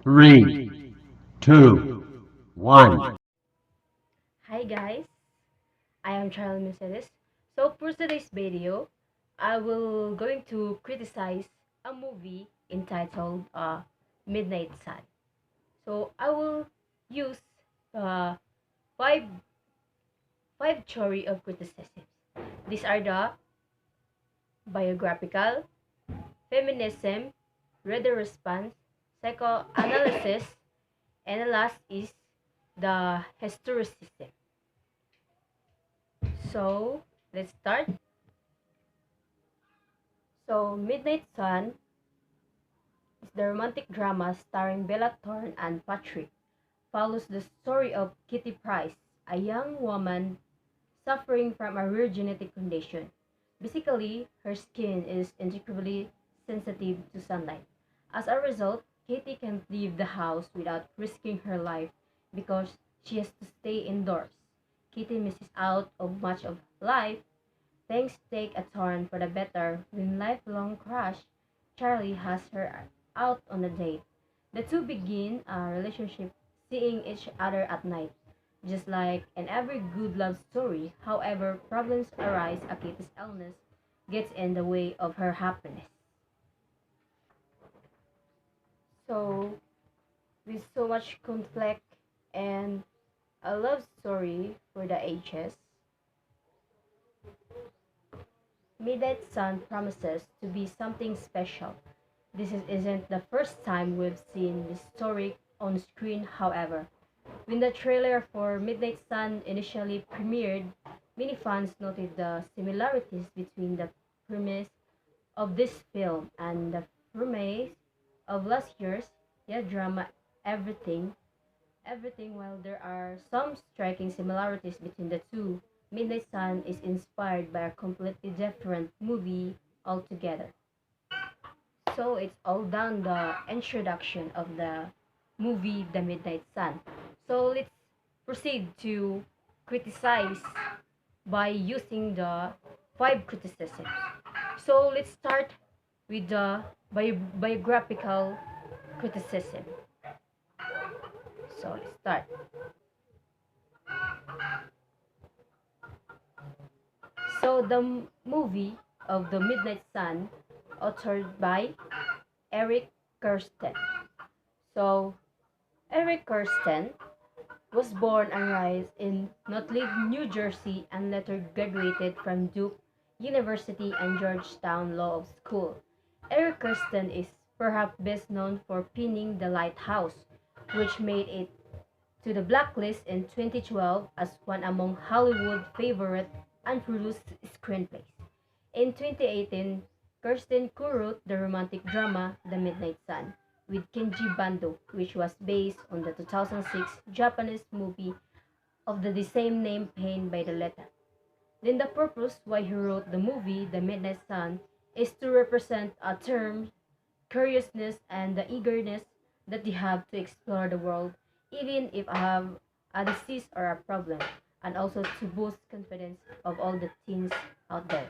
Three, two, one. Hi guys, I am Charles Mercedes. So for today's video, I will going to criticize a movie entitled Midnight Sun. So I will use the five five theory of criticism. These are the biographical, feminism, reader response, psychoanalysis, and the last is the historicism. So let's start. So Midnight Sun is the romantic drama starring Bella Thorne and Patrick. Follows the story of Kitty Price, a young woman suffering from a rare genetic condition. Basically, her skin is incredibly sensitive to sunlight. As a result, Kitty can't leave the house without risking her life because she has to stay indoors. Kitty misses out on much of life. Things take a turn for the better when lifelong crush Charlie has her out on a date. The two begin a relationship seeing each other at night. Just like in every good love story, however, problems arise as Kitty's illness gets in the way of her happiness. So, with so much conflict and a love story for the ages, Midnight Sun promises to be something special. Isn't the first time we've seen this story on screen, however. When the trailer for Midnight Sun initially premiered, many fans noted the similarities between the premise of this film and the premise of last year's drama Everything. While there are some striking similarities between the two, Midnight Sun is inspired by a completely different movie altogether. So it's all down the introduction of the movie The Midnight Sun. So let's proceed to criticize by using the five criticisms. So let's start with the biographical criticism. So let's start. So the movie of The Midnight Sun, authored by Eric Kirsten. So Eric Kirsten was born and raised in Nutley, New Jersey, and later graduated from Duke University and Georgetown Law School. Eric Kirsten is perhaps best known for penning The Lighthouse, which made it to the blacklist in 2012 as one among Hollywood's favorite unproduced screenplays. In 2018, Kirsten co-wrote the romantic drama The Midnight Sun with Kenji Bando, which was based on the 2006 Japanese movie of the same name penned by the latter. Then the purpose why he wrote the movie The Midnight Sun is to represent a term curiousness and the eagerness that they have to explore the world even if I have a disease or a problem, and also to boost confidence of all the teens out there.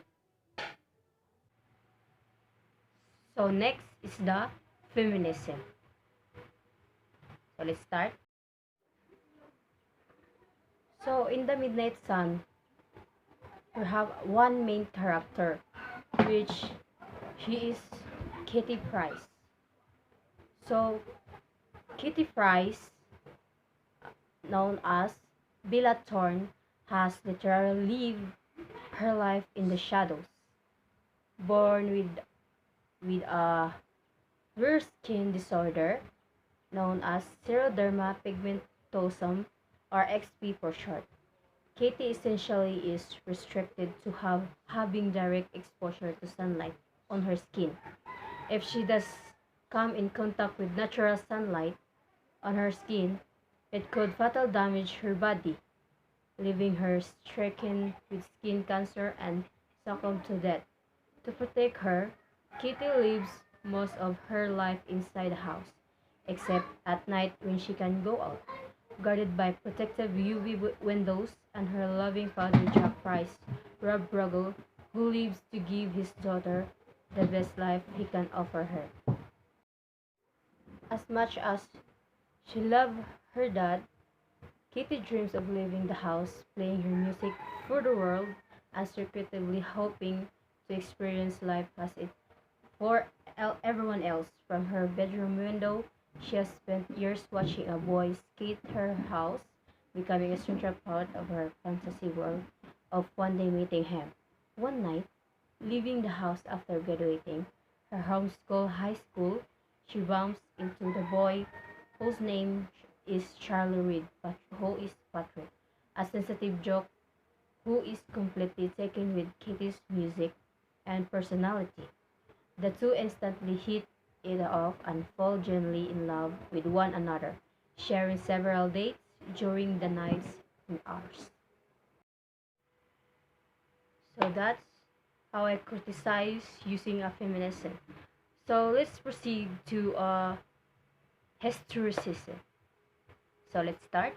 So next is the feminism. So let's start. So in The Midnight Sun, we have one main character, which she is Kitty Price. So Kitty Price, known as Bella Thorne, has literally lived her life in the shadows. Born with a rare skin disorder known as xeroderma pigmentosum, or XP for short. Katie essentially is restricted to having direct exposure to sunlight on her skin. If she does come in contact with natural sunlight on her skin, it could fatal damage her body, leaving her stricken with skin cancer and succumb to death. To protect her, Kitty lives most of her life inside the house, except at night when she can go out, guarded by protective UV windows and her loving father Jack Price, Rob Ruggle, who lives to give his daughter the best life he can offer her. As much as she loved her dad, Kitty dreams of leaving the house, playing her music for the world, and secretively hoping to experience life as it for everyone else. From her bedroom window, she has spent years watching a boy skate her house, becoming a central part of her fantasy world of one day meeting him. One night, leaving the house after graduating her homeschool high school, she bumps into the boy whose name is Charlie Reed, who is Patrick, a sensitive joke who is completely taken with Kitty's music and personality. The two instantly hit it off and fall genuinely in love with one another, sharing several dates during the nights and hours. So that's how I criticize using a feminism. So let's proceed to historicism. So let's start.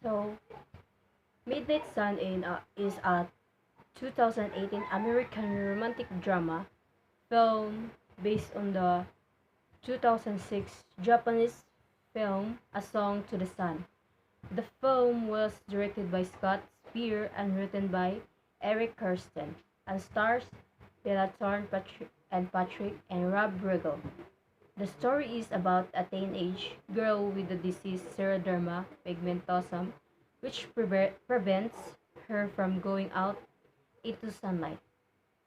So Midnight Sun is a 2018 American romantic drama film based on the 2006 Japanese film A Song to the Sun. The film was directed by Scott Spear and written by Eric Kirsten and stars Bella Thorne Patrick and Rob Riggle. The story is about a teenage girl with the disease scleroderma pigmentosum, which prevents her from going out into sunlight.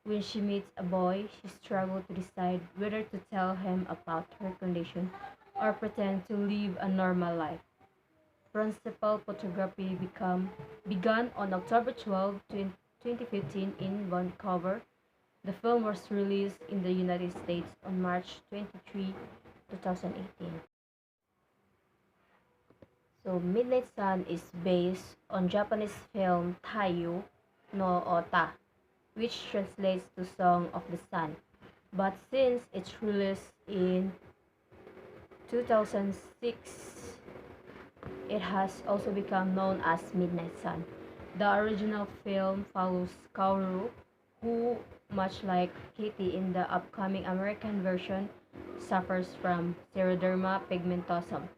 When she meets a boy, she struggles to decide whether to tell him about her condition or pretend to live a normal life. Principal photography began on October 12, 2015 in Vancouver. The film was released in the United States on March 23, 2018. So Midnight Sun is based on Japanese film Taiyo no Ota, which translates to Song of the Sun. But since its release in 2006, it has also become known as Midnight Sun. The original film follows Kaoru, who, much like Kitty in the upcoming American version, suffers from scleroderma pigmentosum.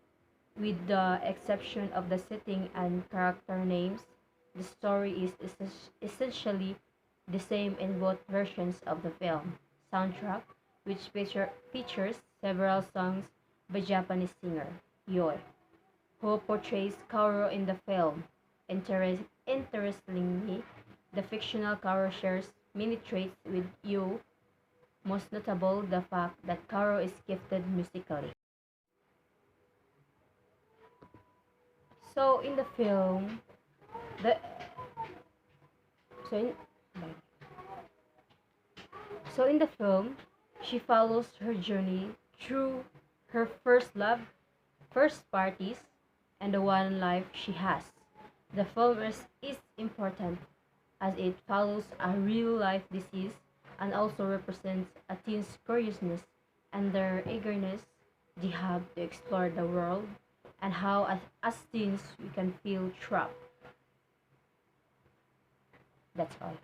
With the exception of the setting and character names, the story is essentially the same in both versions of the film. Soundtrack, which features several songs by Japanese singer Yoi, who portrays Kaoru in the film. Interestingly, the fictional Kaoru shares many traits with Yu, most notable the fact that Kaoru is gifted musically. So in the film, the so in, so in the film, she follows her journey through her first love, first parties, and the one life she has. The film is important as it follows a real life disease and also represents a teen's curiousness and their eagerness they have to explore the world and how as teens we can feel trapped. That's all.